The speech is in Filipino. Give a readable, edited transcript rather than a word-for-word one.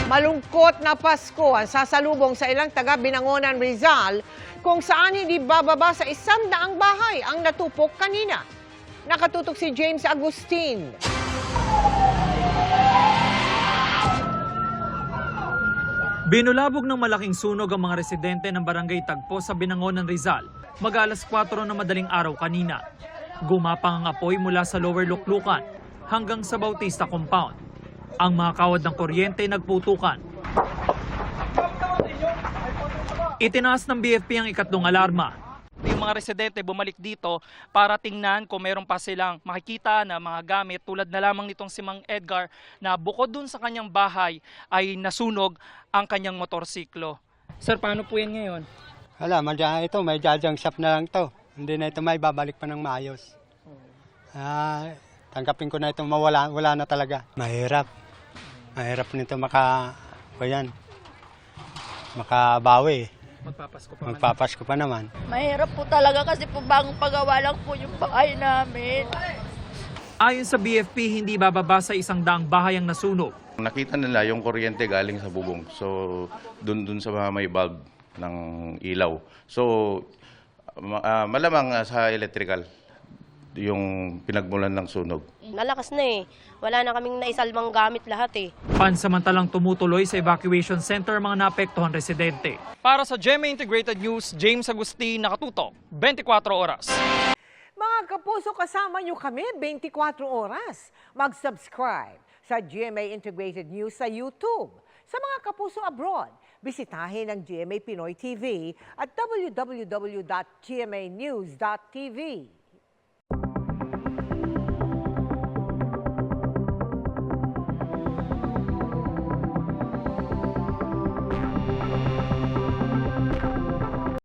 Malungkot na Pasko ang sasalubong sa ilang taga Binangonan, Rizal, kung saan hindi bababa sa 100 bahay ang natupok kanina. Nakatutok si James Agustin. Binulabog ng malaking sunog ang mga residente ng Barangay Tagpo sa Binangonan, Rizal, mag-alas 4 na madaling araw kanina. Gumapang ang apoy mula sa Lower Luklukan hanggang sa Bautista Compound. Ang mga kawad ng kuryente nagputukan. Itinaas ng BFP ang ikatlong alarma. Yung mga residente bumalik dito para tingnan kung meron pa silang makikita na mga gamit tulad na lamang nitong si Mang Edgar na bukod dun sa kanyang bahay ay nasunog ang kanyang motorsiklo. Sir, paano po yan ngayon? Wala, may jajang shop na lang to. Hindi na ito may babalik pa ng maayos. Tanggapin ko na ito wala na talaga. Mahirap nito makabawi. Magpapasko pa naman. Mahirap po talaga kasi po bagong pagawa lang po yung bahay namin. Ayon sa BFP, hindi bababa sa 100 bahay ang nasunog. Nakita nila yung kuryente galing sa bubong. So, dun sa may bulb ng ilaw. So, malamang sa electrical yung pinagmulan ng sunog. Nalakas na eh. Wala na kaming naisalbang gamit lahat eh. Pansamantalang tumutuloy sa evacuation center mga naapektuhan residente. Para sa GMA Integrated News, James Agustin, nakatutok, 24 oras. Mga kapuso, kasama nyo kami 24 oras. Mag-subscribe sa GMA Integrated News sa YouTube. Sa mga kapuso abroad, bisitahin ang GMA Pinoy TV at www.gmanews.tv.